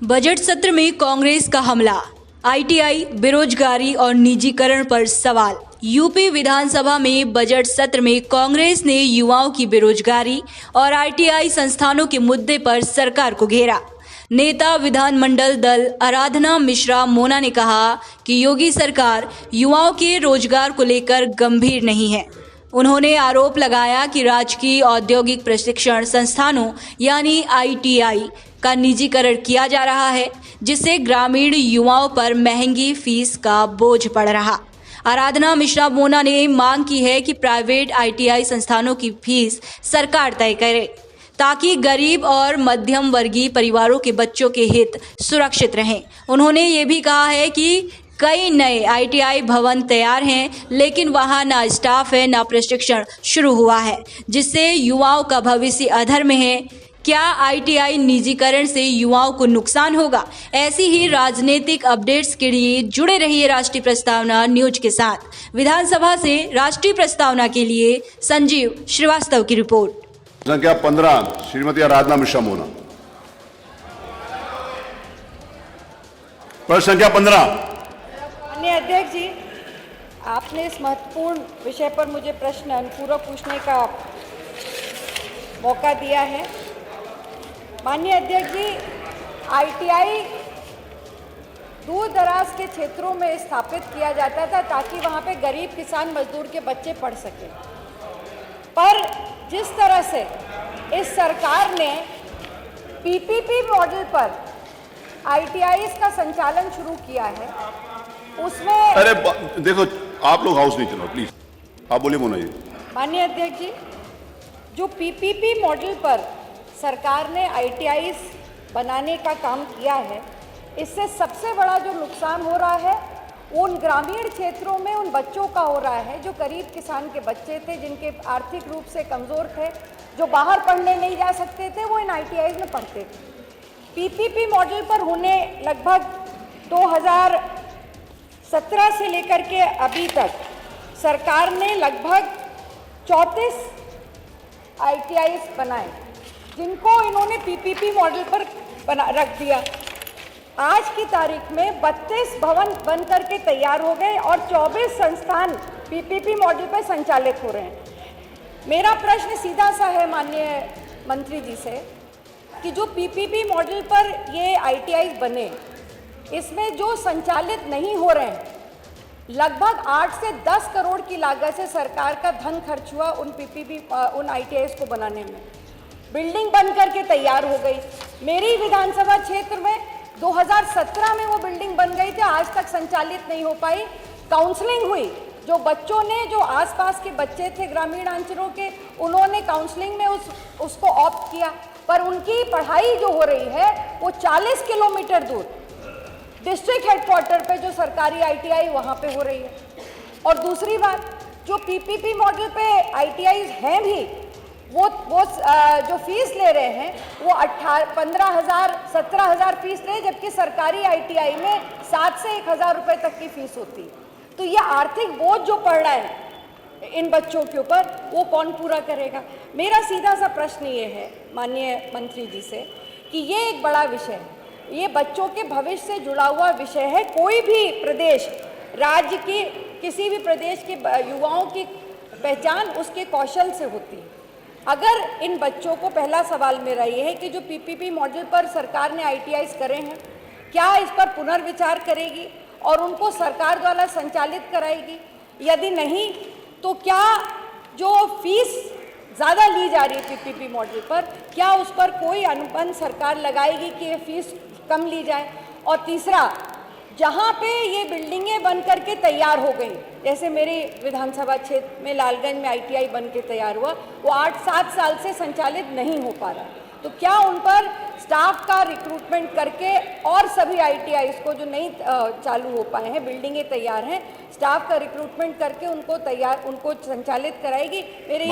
Budget सत्र में कांग्रेस का हमला, आईटीआई, बेरोजगारी और निजीकरण पर सवाल। यूपी विधानसभा में बजट सत्र में कांग्रेस ने युवाओं की बेरोजगारी और आईटीआई संस्थानों के मुद्दे पर सरकार को घेरा। नेता विधानमंडल दल आराधना मिश्रा मोना ने कहा कि योगी सरकार युवाओं के रोजगार को लेकर गंभीर नहीं है। उन्होंने आरोप लगाया कि राजकीय औद्योगिक प्रशिक्षण संस्थानों यानी आईटीआई का निजीकरण किया जा रहा है, जिससे ग्रामीण युवाओं पर महंगी फीस का बोझ पड़ रहा। आराधना मिश्रा मोना ने मांग की है कि प्राइवेट आईटीआई संस्थानों की फीस सरकार तय करे, ताकि गरीब और मध्यम वर्गीय परिवारों के बच्चों के हित सुरक्षित रहें। उन्होंने ये भी कहा है कि कई नए आईटीआई भवन तैयार हैं, लेकिन वहां ना स्टाफ है, ना प्रशिक्षण शुरू हुआ है, जिससे युवाओं का भविष्य अधर में है। क्या आईटीआई निजीकरण से युवाओं को नुकसान होगा? ऐसी ही राजनीतिक अपडेट्स के लिए जुड़े रहिए राष्ट्रीय प्रस्तावना न्यूज के साथ। विधानसभा से राष्ट्रीय प्रस्तावना के लिए संजीव श्रीवास्तव की रिपोर्ट। संख्या 15 श्रीमती आराधना मिश्रा मोना। प्रश्न संख्या 15। माननीय अध्यक्ष जी, आपने इस महत्वपूर्ण विषय पर मुझे प्रश्न अनुपूरक पूछने का मौका दिया है। माननीय अध्यक्ष जी, आईटीआई दूर दराज के क्षेत्रों में स्थापित किया जाता था ताकि वहाँ पे गरीब किसान मजदूर के बच्चे पढ़ सकें, पर जिस तरह से इस सरकार ने पीपीपी मॉडल पर आईटीआई का संचालन शुरू किया है, उसमें अरे देखो, आप लोग हाउस नहीं चलाओ प्लीज, आप बोलिए मोना जी। माननीय अध्यक्ष जी, जो पीपीपी मॉडल पर सरकार ने आईटीआई बनाने का काम किया है, इससे सबसे बड़ा जो नुकसान हो रहा है उन ग्रामीण क्षेत्रों में उन बच्चों का हो रहा है जो गरीब किसान के बच्चे थे, जिनके आर्थिक रूप से कमज़ोर थे, जो बाहर पढ़ने नहीं जा सकते थे, वो इन आईटीआई में पढ़ते थे। पीपीपी मॉडल पर होने लगभग 2017 से लेकर के अभी तक सरकार ने लगभग 34 आईटीआई बनाए, जिनको इन्होंने पीपीपी मॉडल पर रख दिया। आज की तारीख में 32 भवन बन करके तैयार हो गए और 24 संस्थान पीपीपी मॉडल पर संचालित हो रहे हैं। मेरा प्रश्न सीधा सा है माननीय मंत्री जी से कि जो पीपीपी मॉडल पर ये आईटीआई बने, इसमें जो संचालित नहीं हो रहे हैं, लगभग 8 से 10 करोड़ की लागत से सरकार का धन खर्च हुआ उन आईटीआई को बनाने में। बिल्डिंग बन करके तैयार हो गई। मेरी विधानसभा क्षेत्र में 2017 में वो बिल्डिंग बन गई थी, आज तक संचालित नहीं हो पाई। काउंसलिंग हुई, जो बच्चों ने, जो आसपास के बच्चे थे ग्रामीण अंचलों के, उन्होंने काउंसलिंग में उसको ऑप्ट किया, पर उनकी पढ़ाई जो हो रही है वो 40 किलोमीटर दूर डिस्ट्रिक्ट हेडक्वार्टर पे जो सरकारी आईटीआई वहाँ पे हो रही है। और दूसरी बात, जो पीपीपी मॉडल पे आईटीआई हैं भी, वो जो फीस ले रहे हैं वो 15,000 17,000 फीस ले, जबकि सरकारी आईटीआई में 7 से 1,000 रुपये तक की फीस होती है। तो ये आर्थिक बोझ जो पड़ रहा है इन बच्चों के ऊपर, वो कौन पूरा करेगा? मेरा सीधा सा प्रश्न ये है माननीय मंत्री जी से कि ये एक बड़ा विषय है, ये बच्चों के भविष्य से जुड़ा हुआ विषय है। कोई भी प्रदेश, राज्य की, किसी भी प्रदेश के युवाओं की पहचान उसके कौशल से होती है। अगर इन बच्चों को, पहला सवाल मेरा ये है कि जो पीपीपी मॉडल पर सरकार ने आईटीआई करे हैं, क्या इस पर पुनर्विचार करेगी और उनको सरकार द्वारा संचालित कराएगी? यदि नहीं, तो क्या जो फीस ज़्यादा ली जा रही है पीपीपी मॉडल पर, क्या उस पर कोई अनुबंध सरकार लगाएगी कि ये फीस कम ली जाए? और तीसरा, जहाँ पे ये बिल्डिंगें बन करके तैयार हो गई, जैसे मेरी विधानसभा क्षेत्र में लालगंज में आईटीआई बन के तैयार हुआ, वो 8-7 साल से संचालित नहीं हो पा रहा, तो क्या उन पर स्टाफ का रिक्रूटमेंट करके और सभी आईटीआई को जो नहीं चालू हो पाए हैं, बिल्डिंगें तैयार हैं, स्टाफ का रिक्रूटमेंट करके उनको संचालित कराएगी? मेरे